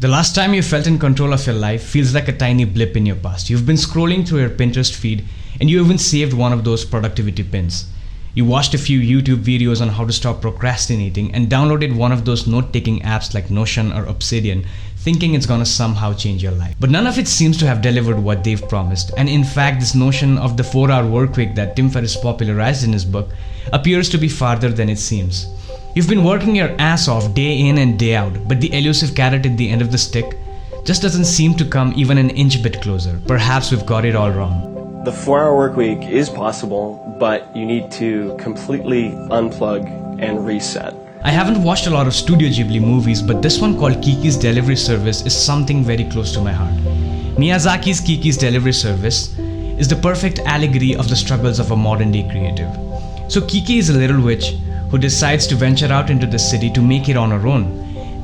The last time you felt in control of your life feels like a tiny blip in your past. You've been scrolling through your Pinterest feed and you even saved one of those productivity pins. You watched a few YouTube videos on how to stop procrastinating and downloaded one of those note-taking apps like Notion or Obsidian, thinking it's gonna somehow change your life. But none of it seems to have delivered what they've promised. And in fact, this notion of the 4-hour workweek that Tim Ferriss popularized in his book appears to be farther than it seems. You've been working your ass off day in and day out, but the elusive carrot at the end of the stick just doesn't seem to come even an inch bit closer. Perhaps we've got it all wrong. The 4-hour work week is possible, but you need to completely unplug and reset. I haven't watched a lot of Studio Ghibli movies, but this one called Kiki's Delivery Service is something very close to my heart. Miyazaki's Kiki's Delivery Service is the perfect allegory of the struggles of a modern day creative. So Kiki is a little witch who decides to venture out into the city to make it on her own.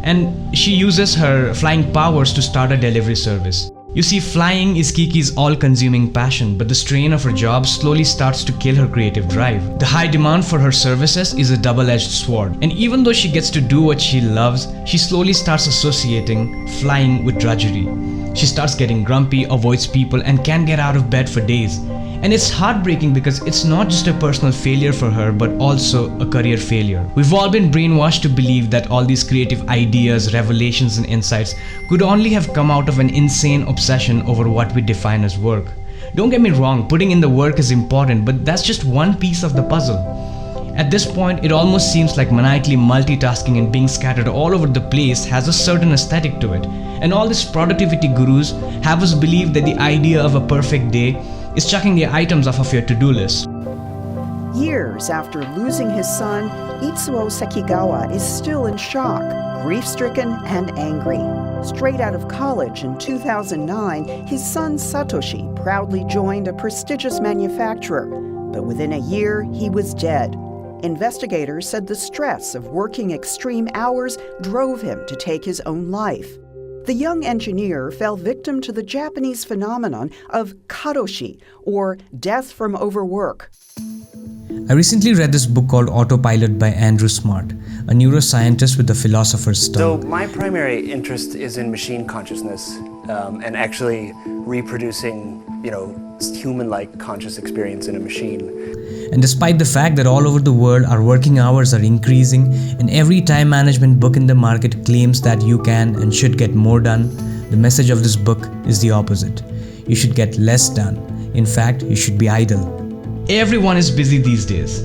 And she uses her flying powers to start a delivery service. You see, flying is Kiki's all-consuming passion, but the strain of her job slowly starts to kill her creative drive. The high demand for her services is a double-edged sword. And even though she gets to do what she loves, she slowly starts associating flying with drudgery. She starts getting grumpy, avoids people, and can't get out of bed for days. And it's heartbreaking because it's not just a personal failure for her, but also a career failure. We've all been brainwashed to believe that all these creative ideas, revelations, and insights could only have come out of an insane obsession over what we define as work. Don't get me wrong, putting in the work is important, but that's just one piece of the puzzle. At this point, it almost seems like maniacally multitasking and being scattered all over the place has a certain aesthetic to it. And all these productivity gurus have us believe that the idea of a perfect day is chucking the items off of your to-do list. Years after losing his son, Itsuo Sekigawa is still in shock, grief-stricken and angry. Straight out of college in 2009, his son Satoshi proudly joined a prestigious manufacturer, but within a year, he was dead. Investigators said the stress of working extreme hours drove him to take his own life. The young engineer fell victim to the Japanese phenomenon of karoshi, or death from overwork. I recently read this book called Autopilot by Andrew Smart, a neuroscientist with a philosopher's stone. So my primary interest is in machine consciousness and actually reproducing, human-like conscious experience in a machine. And despite the fact that all over the world our working hours are increasing and every time management book in the market claims that you can and should get more done, the message of this book is the opposite. You should get less done. In fact, you should be idle. Everyone is busy these days.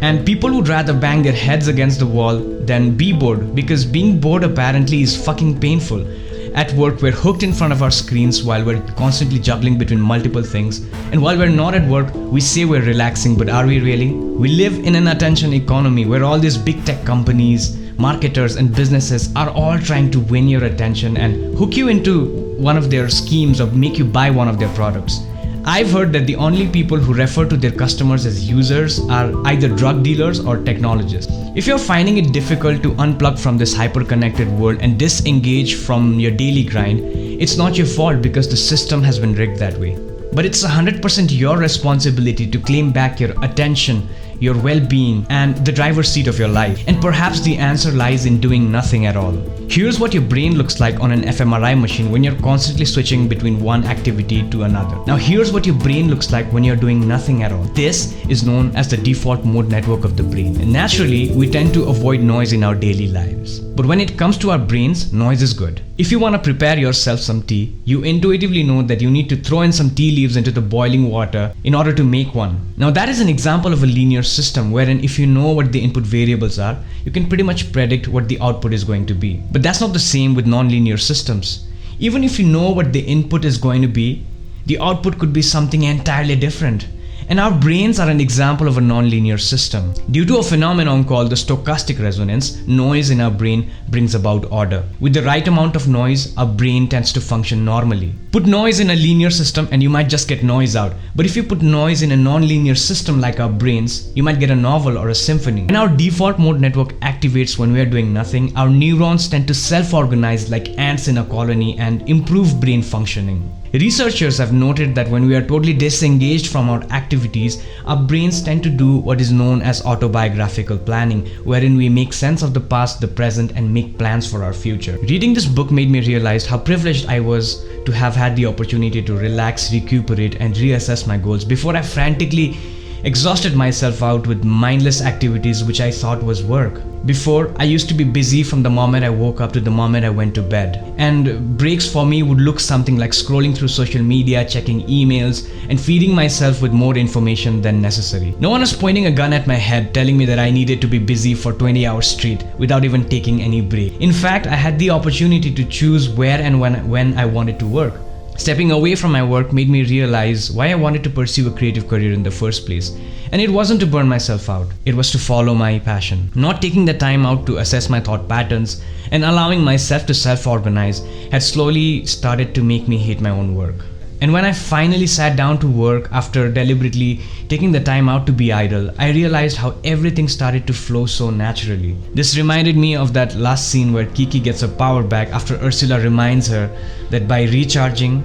And people would rather bang their heads against the wall than be bored, because being bored apparently is fucking painful. At work, we're hooked in front of our screens while we're constantly juggling between multiple things. And while we're not at work, we say we're relaxing, but are we really? We live in an attention economy where all these big tech companies, marketers, and businesses are all trying to win your attention and hook you into one of their schemes or make you buy one of their products. I've heard that the only people who refer to their customers as users are either drug dealers or technologists. If you're finding it difficult to unplug from this hyper-connected world and disengage from your daily grind, it's not your fault because the system has been rigged that way. But it's 100% your responsibility to claim back your attention, your well-being, and the driver's seat of your life. And perhaps the answer lies in doing nothing at all. Here's what your brain looks like on an fMRI machine when you're constantly switching between one activity to another. Now here's what your brain looks like when you're doing nothing at all. This is known as the default mode network of the brain. And naturally, we tend to avoid noise in our daily lives. But when it comes to our brains, noise is good. If you want to prepare yourself some tea, you intuitively know that you need to throw in some tea leaves into the boiling water in order to make one. Now that is an example of a linear system wherein if you know what the input variables are, you can pretty much predict what the output is going to be. But that's not the same with non-linear systems. Even if you know what the input is going to be, the output could be something entirely different. And our brains are an example of a non-linear system. Due to a phenomenon called the stochastic resonance, noise in our brain brings about order. With the right amount of noise, our brain tends to function normally. Put noise in a linear system and you might just get noise out. But if you put noise in a non-linear system like our brains, you might get a novel or a symphony. When our default mode network activates when we are doing nothing, our neurons tend to self-organize like ants in a colony and improve brain functioning. Researchers have noted that when we are totally disengaged from our activities, our brains tend to do what is known as autobiographical planning, wherein we make sense of the past, the present, and make plans for our future. Reading this book made me realize how privileged I was to have had the opportunity to relax, recuperate, and reassess my goals before I frantically exhausted myself out with mindless activities which I thought was work. Before, I used to be busy from the moment I woke up to the moment I went to bed. And breaks for me would look something like scrolling through social media, checking emails, and feeding myself with more information than necessary. No one was pointing a gun at my head telling me that I needed to be busy for 20 hours straight without even taking any break. In fact, I had the opportunity to choose where and when I wanted to work. Stepping away from my work made me realize why I wanted to pursue a creative career in the first place. And it wasn't to burn myself out, it was to follow my passion. Not taking the time out to assess my thought patterns and allowing myself to self-organize had slowly started to make me hate my own work. And when I finally sat down to work after deliberately taking the time out to be idle, I realized how everything started to flow so naturally. This reminded me of that last scene where Kiki gets her power back after Ursula reminds her that by recharging,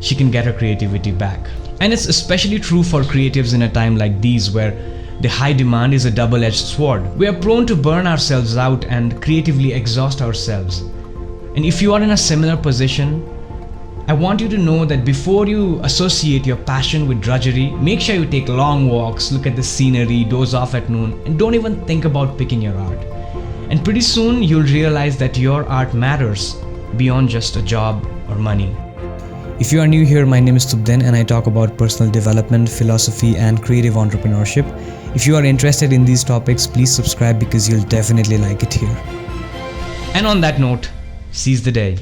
she can get her creativity back. And it's especially true for creatives in a time like these where the high demand is a double-edged sword. We are prone to burn ourselves out and creatively exhaust ourselves. And if you are in a similar position, I want you to know that before you associate your passion with drudgery, make sure you take long walks, look at the scenery, doze off at noon, and don't even think about picking your art. And pretty soon you'll realize that your art matters beyond just a job or money. If you are new here, my name is Subden and I talk about personal development, philosophy, and creative entrepreneurship. If you are interested in these topics, please subscribe because you'll definitely like it here. And on that note, seize the day.